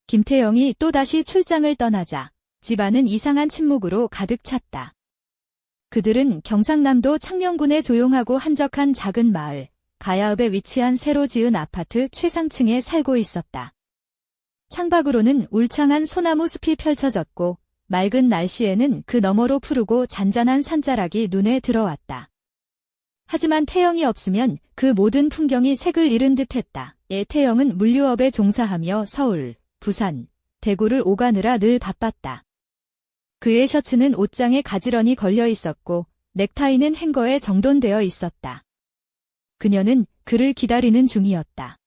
김태영이 또다시 출장을 떠나자 집안은 이상한 침묵으로 가득 찼다. 그들은 경상남도 창녕군의 조용하고 한적한 작은 마을, 가야읍에 위치한 새로 지은 아파트 최상층에 살고 있었다. 창밖으로는 울창한 소나무 숲이 펼쳐졌고 맑은 날씨에는 그 너머로 푸르고 잔잔한 산자락이 눈에 들어왔다. 하지만 태영이 없으면 그 모든 풍경이 색을 잃은 듯했다. 태영은 물류업에 종사하며 서울, 부산, 대구를 오가느라 늘 바빴다. 그의 셔츠는 옷장에 가지런히 걸려 있었고 넥타이는 행거에 정돈되어 있었다. 그녀는 그를 기다리는 중이었다.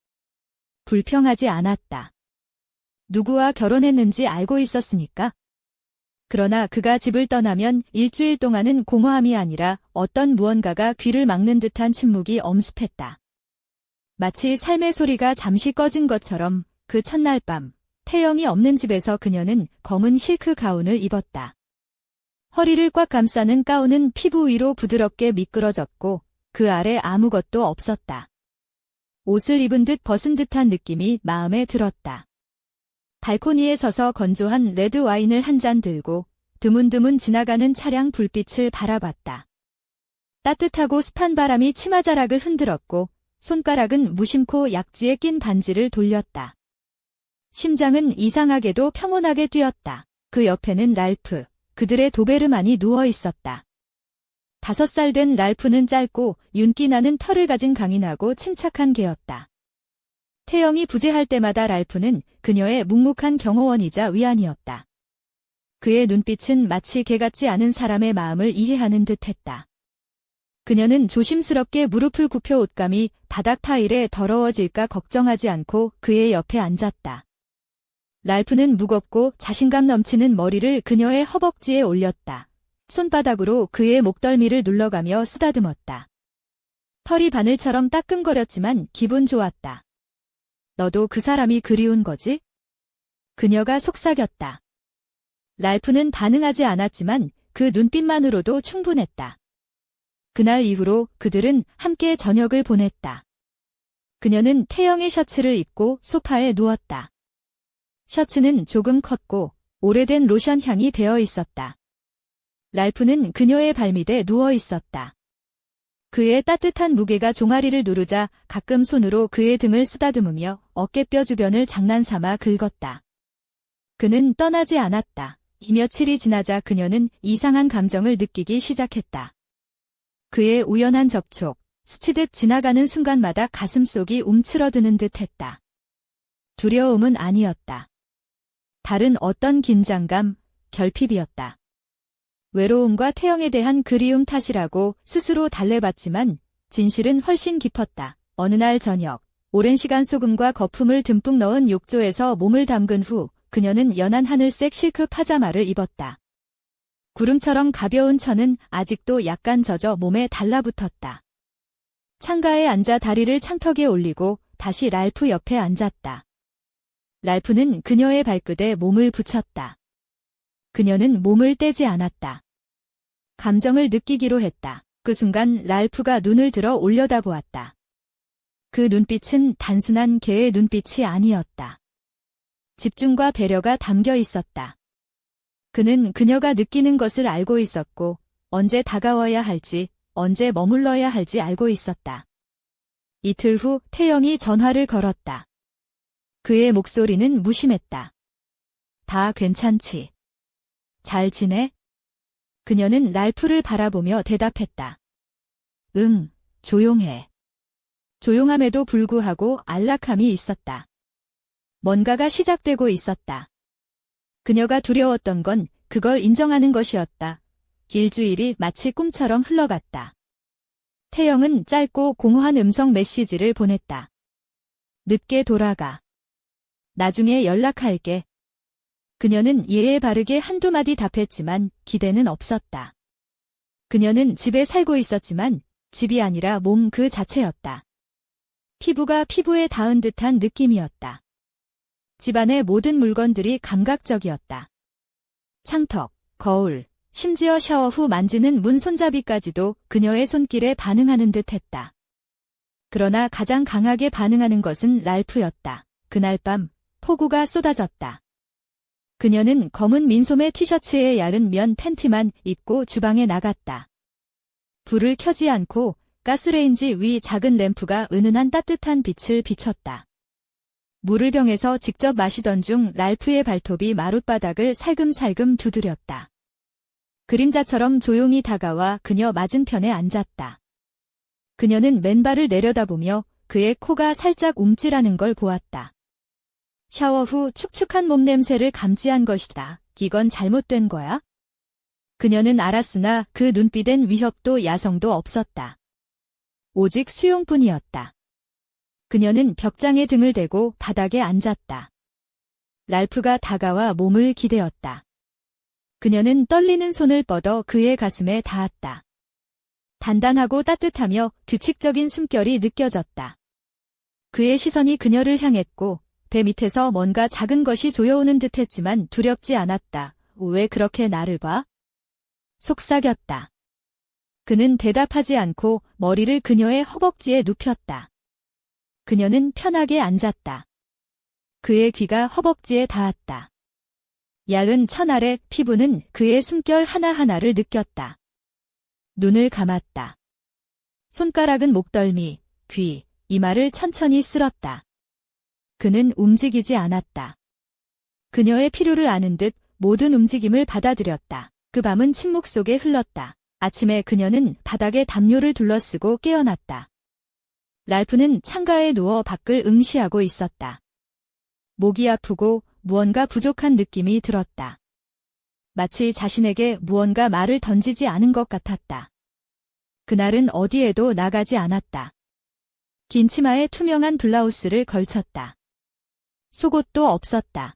불평하지 않았다. 누구와 결혼했는지 알고 있었으니까. 그러나 그가 집을 떠나면 일주일 동안은 공허함이 아니라 어떤 무언가가 귀를 막는 듯한 침묵이 엄습했다. 마치 삶의 소리가 잠시 꺼진 것처럼 그 첫날 밤, 태영이 없는 집에서 그녀는 검은 실크 가운을 입었다. 허리를 꽉 감싸는 가운은 피부 위로 부드럽게 미끄러졌고 그 아래 아무것도 없었다. 옷을 입은 듯 벗은 듯한 느낌이 마음에 들었다. 발코니에 서서 건조한 레드 와인을 한 잔 들고 드문드문 지나가는 차량 불빛을 바라봤다. 따뜻하고 습한 바람이 치마자락을 흔들었고 손가락은 무심코 약지에 낀 반지를 돌렸다. 심장은 이상하게도 평온하게 뛰었다. 그 옆에는 랄프, 그들의 도베르만이 누워 있었다. 5살 된 랄프는 짧고 윤기 나는 털을 가진 강인하고 침착한 개였다. 태영이 부재할 때마다 랄프는 그녀의 묵묵한 경호원이자 위안이었다. 그의 눈빛은 마치 개 같지 않은 사람의 마음을 이해하는 듯했다. 그녀는 조심스럽게 무릎을 굽혀 옷감이 바닥 타일에 더러워질까 걱정하지 않고 그의 옆에 앉았다. 랄프는 무겁고 자신감 넘치는 머리를 그녀의 허벅지에 올렸다. 손바닥으로 그의 목덜미를 눌러가며 쓰다듬었다. 털이 바늘처럼 따끔거렸지만 기분 좋았다. 너도 그 사람이 그리운 거지? 그녀가 속삭였다. 랄프는 반응하지 않았지만 그 눈빛만으로도 충분했다. 그날 이후로 그들은 함께 저녁을 보냈다. 그녀는 태영의 셔츠를 입고 소파에 누웠다. 셔츠는 조금 컸고 오래된 로션 향이 배어 있었다. 랄프는 그녀의 발밑에 누워 있었다. 그의 따뜻한 무게가 종아리를 누르자 가끔 손으로 그의 등을 쓰다듬으며 어깨뼈 주변을 장난삼아 긁었다. 그는 떠나지 않았다. 며칠이 지나자 그녀는 이상한 감정을 느끼기 시작했다. 그의 우연한 접촉, 스치듯 지나가는 순간마다 가슴속이 움츠러드는 듯했다. 두려움은 아니었다. 다른 어떤 긴장감, 결핍이었다. 외로움과 태영에 대한 그리움 탓이라고 스스로 달래봤지만 진실은 훨씬 깊었다. 어느 날 저녁, 오랜 시간 소금과 거품을 듬뿍 넣은 욕조에서 몸을 담근 후 그녀는 연한 하늘색 실크 파자마를 입었다. 구름처럼 가벼운 천은 아직도 약간 젖어 몸에 달라붙었다. 창가에 앉아 다리를 창턱에 올리고 다시 랄프 옆에 앉았다. 랄프는 그녀의 발끝에 몸을 붙였다. 그녀는 몸을 떼지 않았다. 감정을 느끼기로 했다. 그 순간 랄프가 눈을 들어 올려다보았다. 그 눈빛은 단순한 개의 눈빛이 아니었다. 집중과 배려가 담겨 있었다. 그는 그녀가 느끼는 것을 알고 있었고 언제 다가와야 할지, 언제 머물러야 할지 알고 있었다. 이틀 후 태영이 전화를 걸었다. 그의 목소리는 무심했다. 다 괜찮지? 잘 지내? 그녀는 랄프를 바라보며 대답했다. 응, 조용해. 조용함에도 불구하고 안락함이 있었다. 뭔가가 시작되고 있었다. 그녀가 두려웠던 건 그걸 인정하는 것이었다. 일주일이 마치 꿈처럼 흘러갔다. 태영은 짧고 공허한 음성 메시지를 보냈다. 늦게 돌아가. 나중에 연락할게. 그녀는 예에 바르게 한두 마디 답했지만 기대는 없었다. 그녀는 집에 살고 있었지만 집이 아니라 몸 그 자체였다. 피부가 피부에 닿은 듯한 느낌이었다. 집안의 모든 물건들이 감각적이었다. 창턱, 거울, 심지어 샤워 후 만지는 문 손잡이까지도 그녀의 손길에 반응하는 듯했다. 그러나 가장 강하게 반응하는 것은 랄프였다. 그날 밤 폭우가 쏟아졌다. 그녀는 검은 민소매 티셔츠에 야른 면 팬티만 입고 주방에 나갔다. 불을 켜지 않고 가스레인지 위 작은 램프가 은은한 따뜻한 빛을 비췄다. 물을 병에서 직접 마시던 중 랄프의 발톱이 마룻바닥을 살금살금 두드렸다. 그림자처럼 조용히 다가와 그녀 맞은편에 앉았다. 그녀는 맨발을 내려다보며 그의 코가 살짝 움찔하는 걸 보았다. 샤워 후 축축한 몸 냄새를 감지한 것이다. 이건 잘못된 거야? 그녀는 알았으나 그 눈빛엔 위협도 야성도 없었다. 오직 수용뿐이었다. 그녀는 벽장에 등을 대고 바닥에 앉았다. 랄프가 다가와 몸을 기대었다. 그녀는 떨리는 손을 뻗어 그의 가슴에 닿았다. 단단하고 따뜻하며 규칙적인 숨결이 느껴졌다. 그의 시선이 그녀를 향했고 배 밑에서 뭔가 작은 것이 조여오는 듯했지만 두렵지 않았다. 왜 그렇게 나를 봐? 속삭였다. 그는 대답하지 않고 머리를 그녀의 허벅지에 눕혔다. 그녀는 편하게 앉았다. 그의 귀가 허벅지에 닿았다. 얇은 천 아래 피부는 그의 숨결 하나하나를 느꼈다. 눈을 감았다. 손가락은 목덜미, 귀, 이마를 천천히 쓸었다. 그는 움직이지 않았다. 그녀의 필요를 아는 듯 모든 움직임을 받아들였다. 그 밤은 침묵 속에 흘렀다. 아침에 그녀는 바닥에 담요를 둘러쓰고 깨어났다. 랄프는 창가에 누워 밖을 응시하고 있었다. 목이 아프고 무언가 부족한 느낌이 들었다. 마치 자신에게 무언가 말을 던지지 않은 것 같았다. 그날은 어디에도 나가지 않았다. 긴 치마에 투명한 블라우스를 걸쳤다. 속옷도 없었다.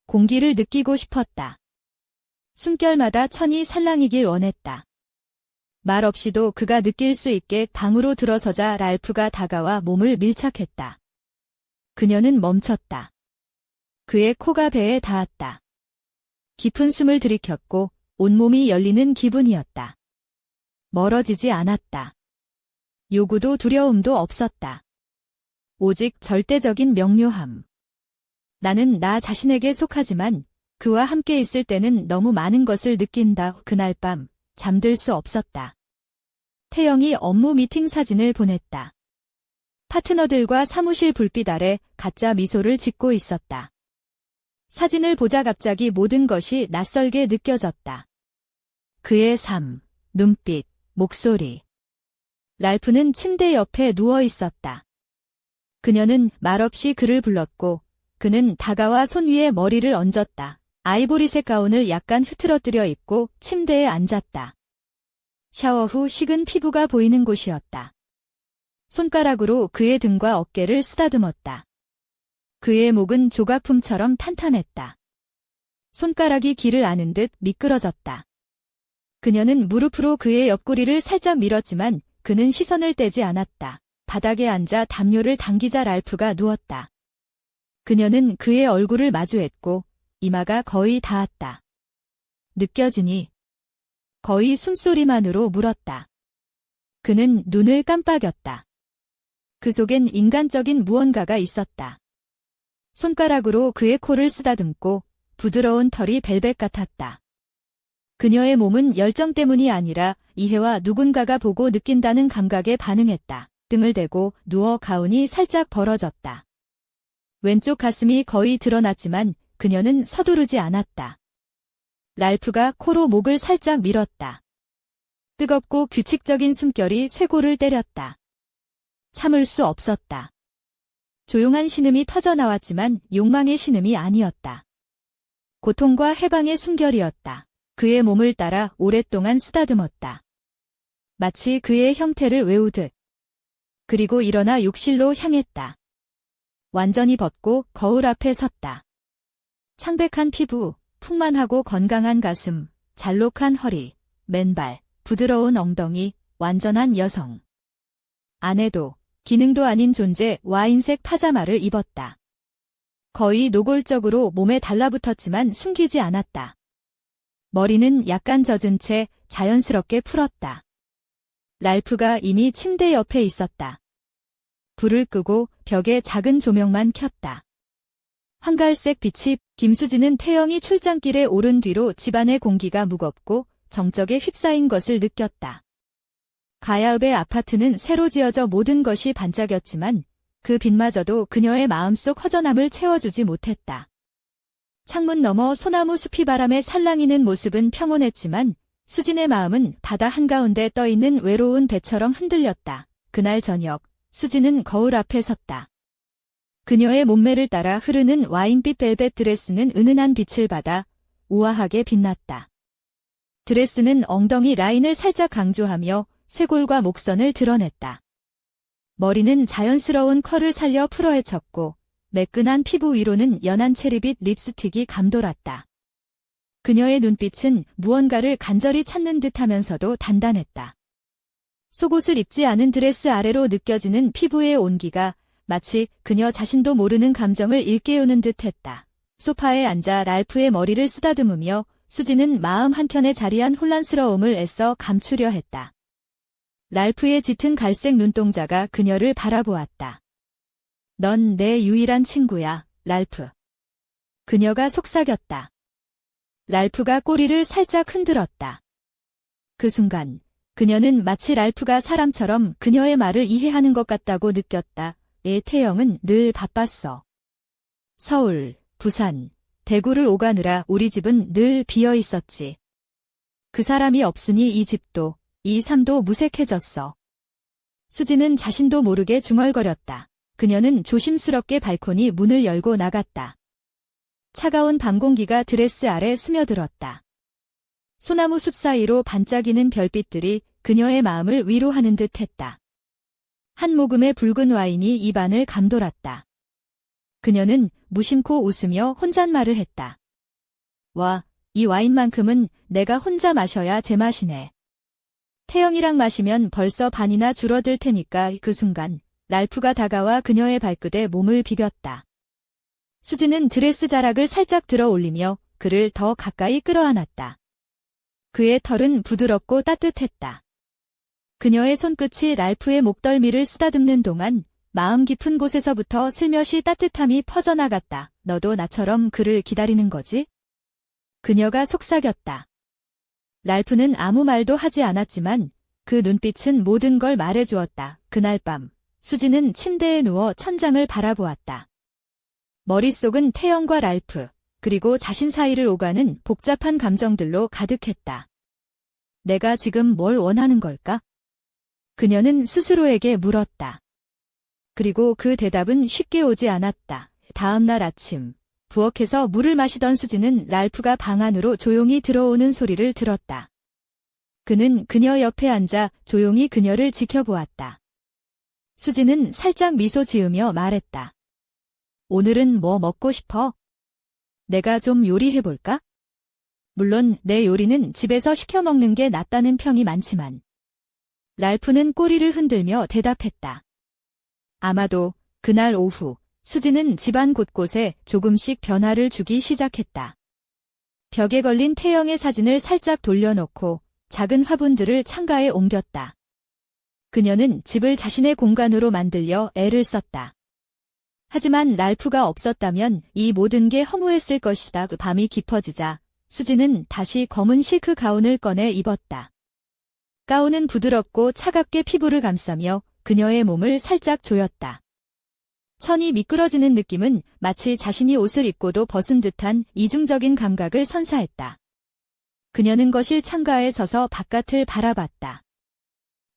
공기를 느끼고 싶었다. 숨결마다 천이 살랑이길 원했다. 말 없이도 그가 느낄 수 있게 방으로 들어서자 랄프가 다가와 몸을 밀착했다. 그녀는 멈췄다. 그의 코가 배에 닿았다. 깊은 숨을 들이켰고 온몸이 열리는 기분이었다. 멀어지지 않았다. 요구도 두려움도 없었다. 오직 절대적인 명료함. 나는 나 자신에게 속하지만 그와 함께 있을 때는 너무 많은 것을 느낀다. 그날 밤 잠들 수 없었다. 태영이 업무 미팅 사진을 보냈다. 파트너들과 사무실 불빛 아래 가짜 미소를 짓고 있었다. 사진을 보자 갑자기 모든 것이 낯설게 느껴졌다. 그의 삶, 눈빛, 목소리. 랄프는 침대 옆에 누워 있었다. 그녀는 말없이 그를 불렀고 그는 다가와 손 위에 머리를 얹었다. 아이보리색 가운을 약간 흐트러뜨려 입고 침대에 앉았다. 샤워 후 식은 피부가 보이는 곳이었다. 손가락으로 그의 등과 어깨를 쓰다듬었다. 그의 목은 조각품처럼 탄탄했다. 손가락이 길을 아는 듯 미끄러졌다. 그녀는 무릎으로 그의 옆구리를 살짝 밀었지만 그는 시선을 떼지 않았다. 바닥에 앉아 담요를 당기자 랄프가 누웠다. 그녀는 그의 얼굴을 마주했고 이마가 거의 닿았다. 느껴지니? 거의 숨소리만으로 물었다. 그는 눈을 깜빡였다. 그 속엔 인간적인 무언가가 있었다. 손가락으로 그의 코를 쓰다듬고 부드러운 털이 벨벳 같았다. 그녀의 몸은 열정 때문이 아니라 이해와 누군가가 보고 느낀다는 감각에 반응했다. 등을 대고 누워 가운이 살짝 벌어졌다. 왼쪽 가슴이 거의 드러났지만 그녀는 서두르지 않았다. 랄프가 코로 목을 살짝 밀었다. 뜨겁고 규칙적인 숨결이 쇄골을 때렸다. 참을 수 없었다. 조용한 신음이 터져나왔지만 욕망의 신음이 아니었다. 고통과 해방의 숨결이었다. 그의 몸을 따라 오랫동안 쓰다듬었다. 마치 그의 형태를 외우듯. 그리고 일어나 욕실로 향했다. 완전히 벗고 거울 앞에 섰다. 창백한 피부, 풍만하고 건강한 가슴, 잘록한 허리, 맨발, 부드러운 엉덩이, 완전한 여성. 아내도, 기능도 아닌 존재 와인색 파자마를 입었다. 거의 노골적으로 몸에 달라붙었지만 숨기지 않았다. 머리는 약간 젖은 채 자연스럽게 풀었다. 랄프가 이미 침대 옆에 있었다. 불을 끄고 벽에 작은 조명만 켰다. 황갈색 빛이 김수진은 태영이 출장길에 오른 뒤로 집안의 공기가 무겁고 정적에 휩싸인 것을 느꼈다. 가야읍의 아파트는 새로 지어져 모든 것이 반짝였지만 그 빛마저도 그녀의 마음속 허전함을 채워주지 못했다. 창문 너머 소나무 숲이 바람에 살랑이는 모습은 평온했지만 수진의 마음은 바다 한가운데 떠있는 외로운 배처럼 흔들렸다. 그날 저녁, 수진은 거울 앞에 섰다. 그녀의 몸매를 따라 흐르는 와인빛 벨벳 드레스는 은은한 빛을 받아 우아하게 빛났다. 드레스는 엉덩이 라인을 살짝 강조하며 쇄골과 목선을 드러냈다. 머리는 자연스러운 컬을 살려 풀어헤쳤고 매끈한 피부 위로는 연한 체리빛 립스틱이 감돌았다. 그녀의 눈빛은 무언가를 간절히 찾는 듯하면서도 단단했다. 속옷을 입지 않은 드레스 아래로 느껴지는 피부의 온기가 마치 그녀 자신도 모르는 감정을 일깨우는 듯했다. 소파에 앉아 랄프의 머리를 쓰다듬으며 수진은 마음 한켠에 자리한 혼란스러움을 애써 감추려 했다. 랄프의 짙은 갈색 눈동자가 그녀를 바라보았다. 넌 내 유일한 친구야, 랄프. 그녀가 속삭였다. 랄프가 꼬리를 살짝 흔들었다. 그 순간 그녀는 마치 랄프가 사람처럼 그녀의 말을 이해하는 것 같다고 느꼈다. 태영은 늘 바빴어. 서울, 부산, 대구를 오가느라 우리 집은 늘 비어 있었지. 그 사람이 없으니 이 집도, 이 삶도 무색해졌어. 수지는 자신도 모르게 중얼거렸다. 그녀는 조심스럽게 발코니 문을 열고 나갔다. 차가운 밤 공기가 드레스 아래 스며들었다. 소나무 숲 사이로 반짝이는 별빛들이 그녀의 마음을 위로하는 듯했다. 한 모금의 붉은 와인이 입안을 감돌았다. 그녀는 무심코 웃으며 혼잣말을 했다. 와, 이 와인만큼은 내가 혼자 마셔야 제맛이네. 태영이랑 마시면 벌써 반이나 줄어들 테니까. 그 순간 랄프가 다가와 그녀의 발끝에 몸을 비볐다. 수지는 드레스 자락을 살짝 들어 올리며 그를 더 가까이 끌어안았다. 그의 털은 부드럽고 따뜻했다. 그녀의 손끝이 랄프의 목덜미를 쓰다듬는 동안 마음 깊은 곳에서부터 슬며시 따뜻함이 퍼져나갔다. 너도 나처럼 그를 기다리는 거지? 그녀가 속삭였다. 랄프는 아무 말도 하지 않았지만 그 눈빛은 모든 걸 말해주었다. 그날 밤 수지는 침대에 누워 천장을 바라보았다. 머릿속은 태영과 랄프, 그리고 자신 사이를 오가는 복잡한 감정들로 가득했다. 내가 지금 뭘 원하는 걸까? 그녀는 스스로에게 물었다. 그리고 그 대답은 쉽게 오지 않았다. 다음 날 아침, 부엌에서 물을 마시던 수지는 랄프가 방 안으로 조용히 들어오는 소리를 들었다. 그는 그녀 옆에 앉아 조용히 그녀를 지켜보았다. 수지는 살짝 미소 지으며 말했다. 오늘은 뭐 먹고 싶어? 내가 좀 요리해볼까? 물론 내 요리는 집에서 시켜 먹는 게 낫다는 평이 많지만. 랄프는 꼬리를 흔들며 대답했다. 아마도 그날 오후 수지는 집안 곳곳에 조금씩 변화를 주기 시작했다. 벽에 걸린 태영의 사진을 살짝 돌려놓고 작은 화분들을 창가에 옮겼다. 그녀는 집을 자신의 공간으로 만들려 애를 썼다. 하지만 랄프가 없었다면 이 모든 게 허무했을 것이다. 밤이 깊어지자 수지는 다시 검은 실크 가운을 꺼내 입었다. 가운은 부드럽고 차갑게 피부를 감싸며 그녀의 몸을 살짝 조였다. 천이 미끄러지는 느낌은 마치 자신이 옷을 입고도 벗은 듯한 이중적인 감각을 선사했다. 그녀는 거실 창가에 서서 바깥을 바라봤다.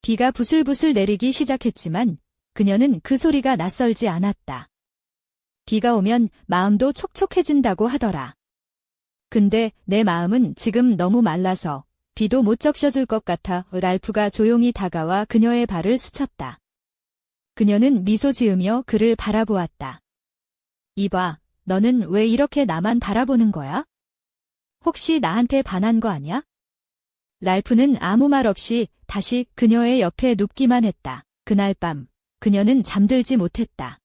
비가 부슬부슬 내리기 시작했지만 그녀는 그 소리가 낯설지 않았다. 비가 오면 마음도 촉촉해진다고 하더라. 근데 내 마음은 지금 너무 말라서 비도 못 적셔줄 것 같아. 랄프가 조용히 다가와 그녀의 발을 스쳤다. 그녀는 미소 지으며 그를 바라보았다. 이봐, 너는 왜 이렇게 나만 바라보는 거야? 혹시 나한테 반한 거 아냐? 랄프는 아무 말 없이 다시 그녀의 옆에 눕기만 했다. 그날 밤, 그녀는 잠들지 못했다.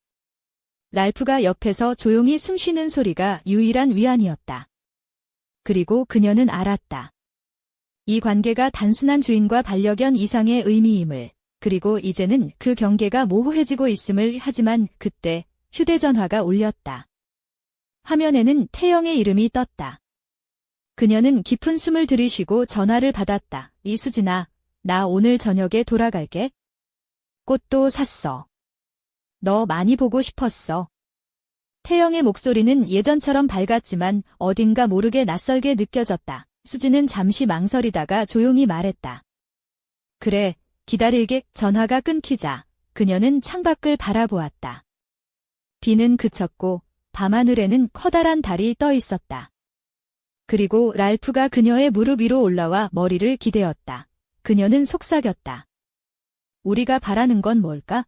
랄프가 옆에서 조용히 숨쉬는 소리가 유일한 위안이었다. 그리고 그녀는 알았다. 이 관계가 단순한 주인과 반려견 이상의 의미임을, 그리고 이제는 그 경계가 모호해지고 있음을. 하지만 그때 휴대전화가 울렸다. 화면에는 태영의 이름이 떴다. 그녀는 깊은 숨을 들이쉬고 전화를 받았다. 이수진아, 나 오늘 저녁에 돌아갈게. 꽃도 샀어. 너 많이 보고 싶었어. 태영의 목소리는 예전처럼 밝았지만 어딘가 모르게 낯설게 느껴졌다. 수진은 잠시 망설이다가 조용히 말했다. 그래, 기다릴게. 전화가 끊기자 그녀는 창밖을 바라보았다. 비는 그쳤고 밤하늘에는 커다란 달이 떠 있었다. 그리고 랄프가 그녀의 무릎 위로 올라와 머리를 기대었다. 그녀는 속삭였다. 우리가 바라는 건 뭘까?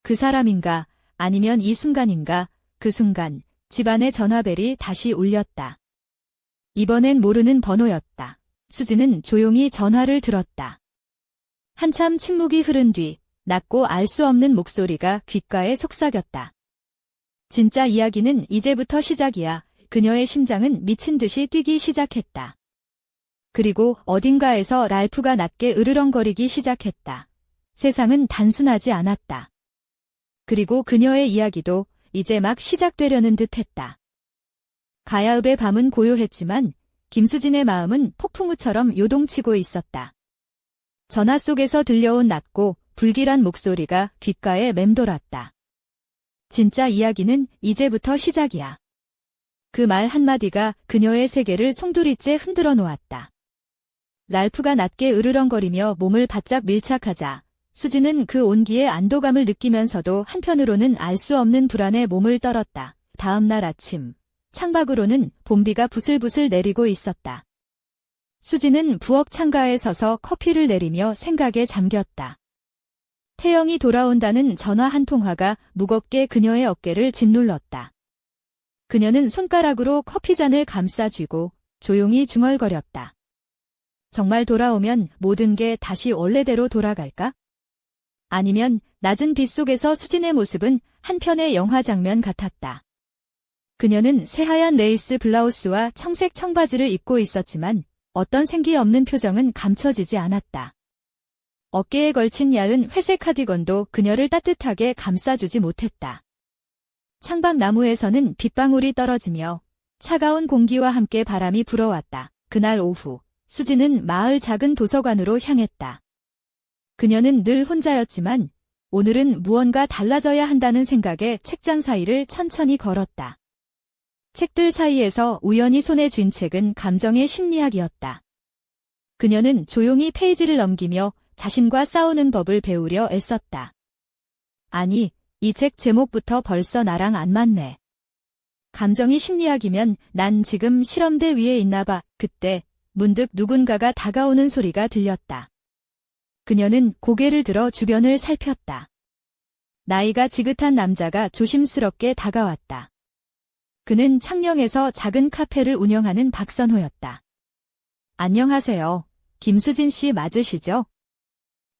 그 사람인가? 아니면 이 순간인가? 그 순간 집안의 전화벨이 다시 울렸다. 이번엔 모르는 번호였다. 수지는 조용히 전화를 들었다. 한참 침묵이 흐른 뒤 낮고 알 수 없는 목소리가 귓가에 속삭였다. 진짜 이야기는 이제부터 시작이야. 그녀의 심장은 미친 듯이 뛰기 시작했다. 그리고 어딘가에서 랄프가 낮게 으르렁거리기 시작했다. 세상은 단순하지 않았다. 그리고 그녀의 이야기도 이제 막 시작되려는 듯했다. 가야읍의 밤은 고요했지만 김수진의 마음은 폭풍우처럼 요동치고 있었다. 전화 속에서 들려온 낮고 불길한 목소리가 귓가에 맴돌았다. 진짜 이야기는 이제부터 시작이야. 그 말 한마디가 그녀의 세계를 송두리째 흔들어 놓았다. 랄프가 낮게 으르렁거리며 몸을 바짝 밀착하자 수지는 그 온기의 안도감을 느끼면서도 한편으로는 알 수 없는 불안에 몸을 떨었다. 다음 날 아침, 창밖으로는 봄비가 부슬부슬 내리고 있었다. 수지는 부엌 창가에 서서 커피를 내리며 생각에 잠겼다. 태영이 돌아온다는 전화 한 통화가 무겁게 그녀의 어깨를 짓눌렀다. 그녀는 손가락으로 커피잔을 감싸쥐고 조용히 중얼거렸다. 정말 돌아오면 모든 게 다시 원래대로 돌아갈까? 아니면 낮은 빛 속에서 수진의 모습은 한 편의 영화 장면 같았다. 그녀는 새하얀 레이스 블라우스와 청색 청바지를 입고 있었지만 어떤 생기 없는 표정은 감춰지지 않았다. 어깨에 걸친 얇은 회색 카디건도 그녀를 따뜻하게 감싸주지 못했다. 창밖 나무에서는 빗방울이 떨어지며 차가운 공기와 함께 바람이 불어왔다. 그날 오후, 수지는 마을 작은 도서관으로 향했다. 그녀는 늘 혼자였지만 오늘은 무언가 달라져야 한다는 생각에 책장 사이를 천천히 걸었다. 책들 사이에서 우연히 손에 쥔 책은 감정의 심리학이었다. 그녀는 조용히 페이지를 넘기며 자신과 싸우는 법을 배우려 애썼다. 아니, 이 책 제목부터 벌써 나랑 안 맞네. 감정이 심리학이면 난 지금 실험대 위에 있나 봐. 그때 문득 누군가가 다가오는 소리가 들렸다. 그녀는 고개를 들어 주변을 살폈다. 나이가 지긋한 남자가 조심스럽게 다가왔다. 그는 창녕에서 작은 카페를 운영하는 박선호였다. 안녕하세요. 김수진 씨 맞으시죠?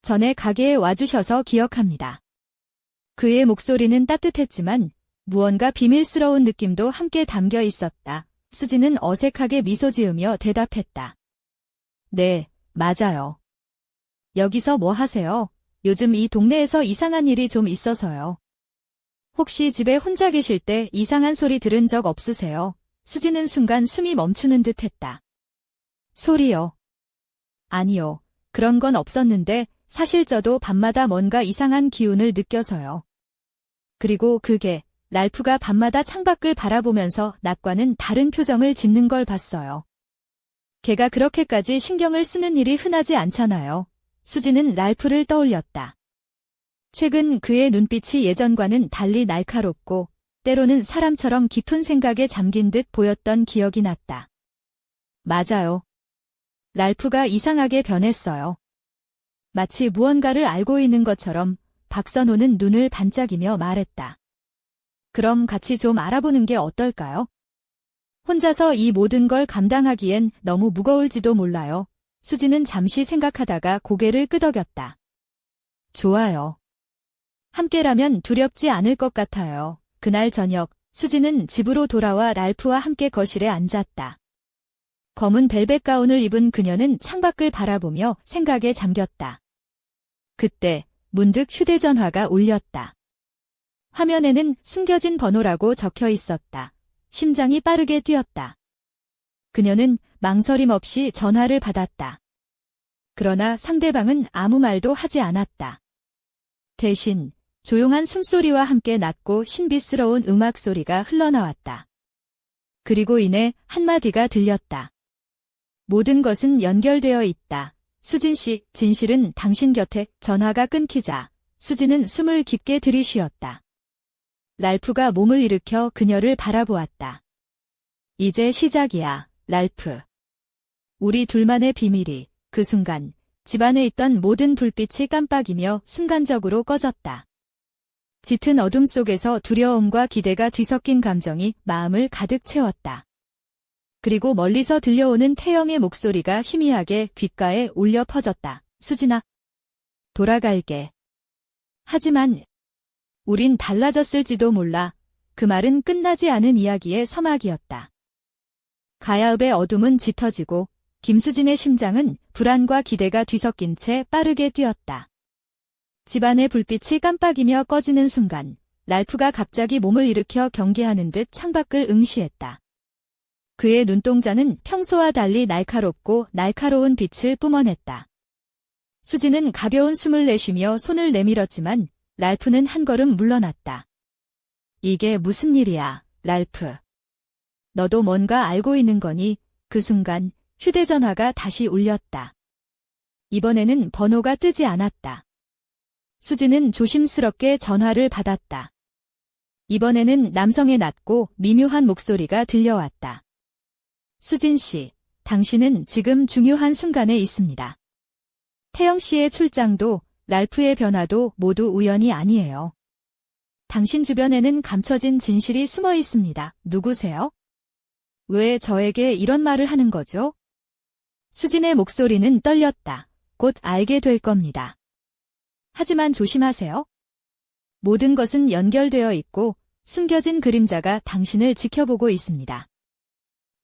전에 가게에 와주셔서 기억합니다. 그의 목소리는 따뜻했지만 무언가 비밀스러운 느낌도 함께 담겨 있었다. 수진은 어색하게 미소 지으며 대답했다. 네, 맞아요. 여기서 뭐 하세요? 요즘 이 동네에서 이상한 일이 좀 있어서요. 혹시 집에 혼자 계실 때 이상한 소리 들은 적 없으세요? 수지는 순간 숨이 멈추는 듯 했다. 소리요? 아니요. 그런 건 없었는데 사실 저도 밤마다 뭔가 이상한 기운을 느껴서요. 그리고 그게 랄프가 밤마다 창밖을 바라보면서 낮과는 다른 표정을 짓는 걸 봤어요. 걔가 그렇게까지 신경을 쓰는 일이 흔하지 않잖아요. 수지는 랄프를 떠올렸다. 최근 그의 눈빛이 예전과는 달리 날카롭고 때로는 사람처럼 깊은 생각에 잠긴 듯 보였던 기억이 났다. 맞아요. 랄프가 이상하게 변했어요. 마치 무언가를 알고 있는 것처럼 박선호는 눈을 반짝이며 말했다. 그럼 같이 좀 알아보는 게 어떨까요? 혼자서 이 모든 걸 감당하기엔 너무 무거울지도 몰라요. 수지는 잠시 생각하다가 고개를 끄덕였다. 좋아요. 함께라면 두렵지 않을 것 같아요. 그날 저녁, 수지는 집으로 돌아와 랄프와 함께 거실에 앉았다. 검은 벨벳 가운을 입은 그녀는 창밖을 바라보며 생각에 잠겼다. 그때 문득 휴대전화가 울렸다. 화면에는 숨겨진 번호라고 적혀 있었다. 심장이 빠르게 뛰었다. 그녀는 망설임 없이 전화를 받았다. 그러나 상대방은 아무 말도 하지 않았다. 대신 조용한 숨소리와 함께 낮고 신비스러운 음악 소리가 흘러나왔다. 그리고 이내 한마디가 들렸다. 모든 것은 연결되어 있다. 수진 씨, 진실은 당신 곁에. 전화가 끊기자 수진은 숨을 깊게 들이쉬었다. 랄프가 몸을 일으켜 그녀를 바라보았다. 이제 시작이야, 랄프. 우리 둘만의 비밀이. 그 순간 집안에 있던 모든 불빛이 깜빡이며 순간적으로 꺼졌다. 짙은 어둠 속에서 두려움과 기대가 뒤섞인 감정이 마음을 가득 채웠다. 그리고 멀리서 들려오는 태영의 목소리가 희미하게 귓가에 울려 퍼졌다. 수진아, 돌아갈게. 하지만 우린 달라졌을지도 몰라. 그 말은 끝나지 않은 이야기의 서막이었다. 가야읍의 어둠은 짙어지고 김수진의 심장은 불안과 기대가 뒤섞인 채 빠르게 뛰었다. 집안의 불빛이 깜빡이며 꺼지는 순간 랄프가 갑자기 몸을 일으켜 경계하는 듯 창밖을 응시했다. 그의 눈동자는 평소와 달리 날카롭고 날카로운 빛을 뿜어냈다. 수진은 가벼운 숨을 내쉬며 손을 내밀었지만 랄프는 한 걸음 물러났다. 이게 무슨 일이야, 랄프. 너도 뭔가 알고 있는 거니? 그 순간 휴대전화가 다시 울렸다. 이번에는 번호가 뜨지 않았다. 수진은 조심스럽게 전화를 받았다. 이번에는 남성의 낮고 미묘한 목소리가 들려왔다. 수진 씨, 당신은 지금 중요한 순간에 있습니다. 태영 씨의 출장도 랄프의 변화도 모두 우연이 아니에요. 당신 주변에는 감춰진 진실이 숨어 있습니다. 누구세요? 왜 저에게 이런 말을 하는 거죠? 수진의 목소리는 떨렸다. 곧 알게 될 겁니다. 하지만 조심하세요. 모든 것은 연결되어 있고 숨겨진 그림자가 당신을 지켜보고 있습니다.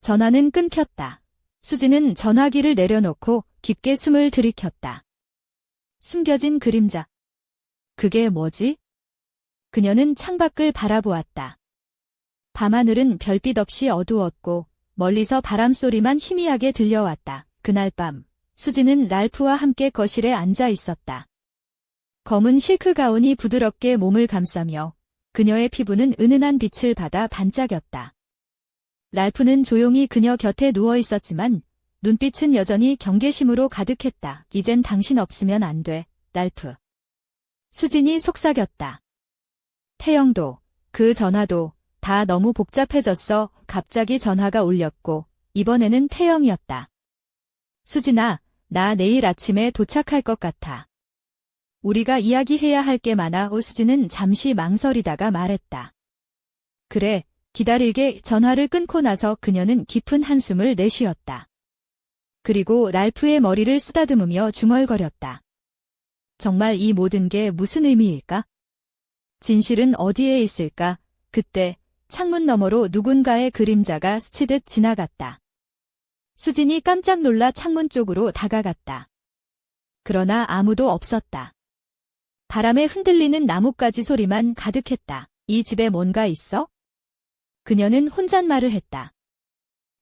전화는 끊겼다. 수진은 전화기를 내려놓고 깊게 숨을 들이켰다. 숨겨진 그림자. 그게 뭐지? 그녀는 창밖을 바라보았다. 밤하늘은 별빛 없이 어두웠고 멀리서 바람소리만 희미하게 들려왔다. 그날 밤 수진은 랄프와 함께 거실에 앉아 있었다. 검은 실크 가운이 부드럽게 몸을 감싸며 그녀의 피부는 은은한 빛을 받아 반짝였다. 랄프는 조용히 그녀 곁에 누워 있었지만 눈빛은 여전히 경계심으로 가득했다. 이젠 당신 없으면 안 돼, 랄프. 수진이 속삭였다. 태영도, 그 전화도 다 너무 복잡해졌어. 갑자기 전화가 울렸고 이번에는 태영이었다. 수진아, 나 내일 아침에 도착할 것 같아. 우리가 이야기해야 할 게 많아. 수진은 잠시 망설이다가 말했다. 그래, 기다릴게. 전화를 끊고 나서 그녀는 깊은 한숨을 내쉬었다. 그리고 랄프의 머리를 쓰다듬으며 중얼거렸다. 정말 이 모든 게 무슨 의미일까? 진실은 어디에 있을까? 그때 창문 너머로 누군가의 그림자가 스치듯 지나갔다. 수진이 깜짝 놀라 창문 쪽으로 다가갔다. 그러나 아무도 없었다. 바람에 흔들리는 나뭇가지 소리만 가득했다. 이 집에 뭔가 있어? 그녀는 혼잣말을 했다.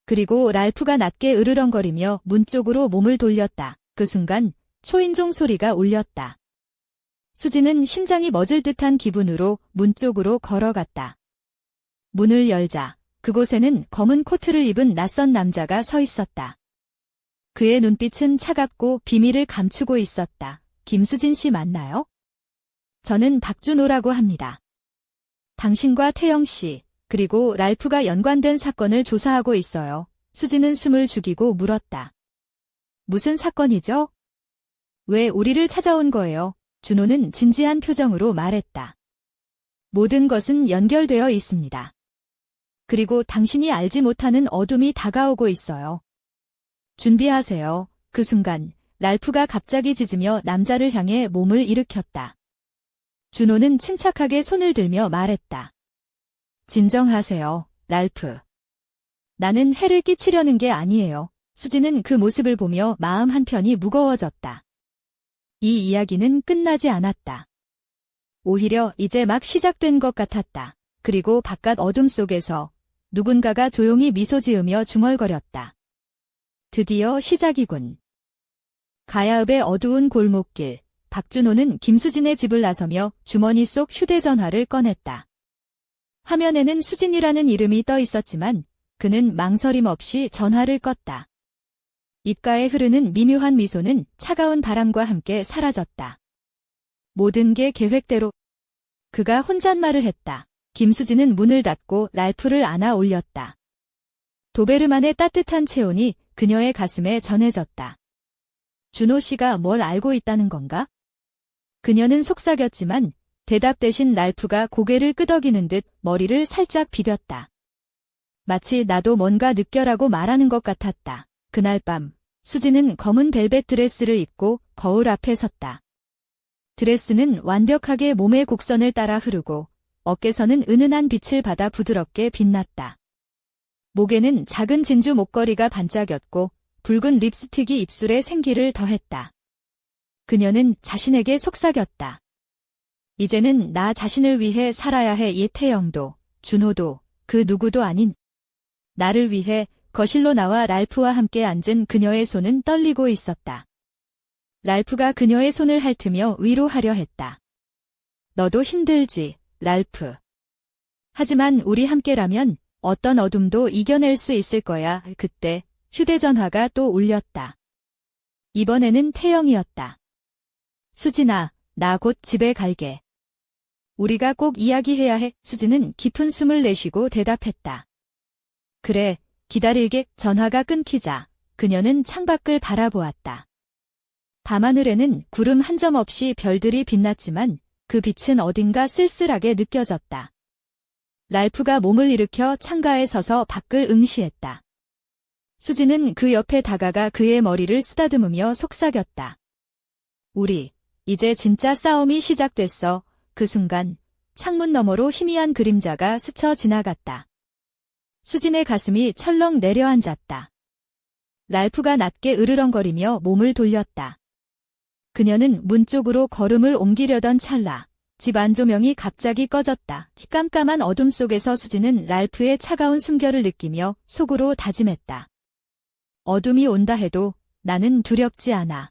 그리고 랄프가 낮게 으르렁거리며 문 쪽으로 몸을 돌렸다. 그 순간 초인종 소리가 울렸다. 수진은 심장이 멎을 듯한 기분으로 문 쪽으로 걸어갔다. 문을 열자 그곳에는 검은 코트를 입은 낯선 남자가 서 있었다. 그의 눈빛은 차갑고 비밀을 감추고 있었다. 김수진 씨 맞나요? 저는 박준호라고 합니다. 당신과 태영 씨, 그리고 랄프가 연관된 사건을 조사하고 있어요. 수진은 숨을 죽이고 물었다. 무슨 사건이죠? 왜 우리를 찾아온 거예요? 준호는 진지한 표정으로 말했다. 모든 것은 연결되어 있습니다. 그리고 당신이 알지 못하는 어둠이 다가오고 있어요. 준비하세요. 그 순간 랄프가 갑자기 짖으며 남자를 향해 몸을 일으켰다. 준호는 침착하게 손을 들며 말했다. 진정하세요, 랄프. 나는 해를 끼치려는 게 아니에요. 수진은 그 모습을 보며 마음 한편이 무거워졌다. 이 이야기는 끝나지 않았다. 오히려 이제 막 시작된 것 같았다. 그리고 바깥 어둠 속에서 누군가가 조용히 미소 지으며 중얼거렸다. 드디어 시작이군. 가야읍의 어두운 골목길, 박준호는 김수진의 집을 나서며 주머니 속 휴대전화를 꺼냈다. 화면에는 수진이라는 이름이 떠 있었지만 그는 망설임 없이 전화를 껐다. 입가에 흐르는 미묘한 미소는 차가운 바람과 함께 사라졌다. 모든 게 계획대로. 그가 혼잣말을 했다. 김수진은 문을 닫고 랄프를 안아 올렸다. 도베르만의 따뜻한 체온이 그녀의 가슴에 전해졌다. 준호 씨가 뭘 알고 있다는 건가? 그녀는 속삭였지만 대답 대신 랄프가 고개를 끄덕이는 듯 머리를 살짝 비볐다. 마치 나도 뭔가 느껴라고 말하는 것 같았다. 그날 밤 수진은 검은 벨벳 드레스를 입고 거울 앞에 섰다. 드레스는 완벽하게 몸의 곡선을 따라 흐르고 어깨선은 은은한 빛을 받아 부드럽게 빛났다. 목에는 작은 진주 목걸이가 반짝였고 붉은 립스틱이 입술에 생기를 더했다. 그녀는 자신에게 속삭였다. 이제는 나 자신을 위해 살아야 해. 예태영도, 준호도, 그 누구도 아닌 나를 위해. 거실로 나와 랄프와 함께 앉은 그녀의 손은 떨리고 있었다. 랄프가 그녀의 손을 핥으며 위로하려 했다. 너도 힘들지, 랄프. 하지만 우리 함께라면 어떤 어둠도 이겨낼 수 있을 거야. 그때 휴대전화가 또 울렸다. 이번에는 태영이었다. 수진아, 나 곧 집에 갈게. 우리가 꼭 이야기해야 해. 수진은 깊은 숨을 내쉬고 대답했다. 그래, 기다릴게. 전화가 끊기자 그녀는 창밖을 바라보았다. 밤하늘에는 구름 한 점 없이 별들이 빛났지만 그 빛은 어딘가 쓸쓸하게 느껴졌다. 랄프가 몸을 일으켜 창가에 서서 밖을 응시했다. 수진은 그 옆에 다가가 그의 머리를 쓰다듬으며 속삭였다. 우리, 이제 진짜 싸움이 시작됐어. 그 순간 창문 너머로 희미한 그림자가 스쳐 지나갔다. 수진의 가슴이 철렁 내려앉았다. 랄프가 낮게 으르렁거리며 몸을 돌렸다. 그녀는 문 쪽으로 걸음을 옮기려던 찰나 집 안조명이 갑자기 꺼졌다. 깜깜한 어둠 속에서 수진은 랄프의 차가운 숨결을 느끼며 속으로 다짐했다. 어둠이 온다 해도 나는 두렵지 않아.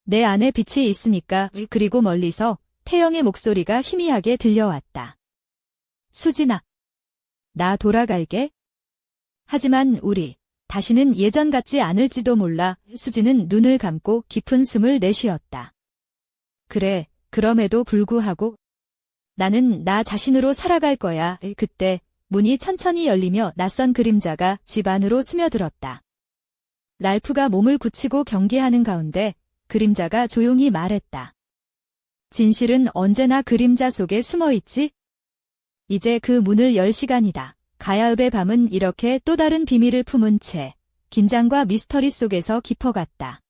내 안에 빛이 있으니까. 그리고 멀리서 태영의 목소리가 희미하게 들려왔다. 수진아. 나 돌아갈게. 하지만 우리 다시는 예전 같지 않을지도 몰라. 수진은 눈을 감고 깊은 숨을 내쉬었다. 그래, 그럼에도 불구하고 나는 나 자신으로 살아갈 거야. 그때 문이 천천히 열리며 낯선 그림자가 집 안으로 스며들었다. 랄프가 몸을 굳히고 경계하는 가운데 그림자가 조용히 말했다. 진실은 언제나 그림자 속에 숨어있지? 이제 그 문을 열 시간이다. 가야읍의 밤은 이렇게 또 다른 비밀을 품은 채 긴장과 미스터리 속에서 깊어갔다.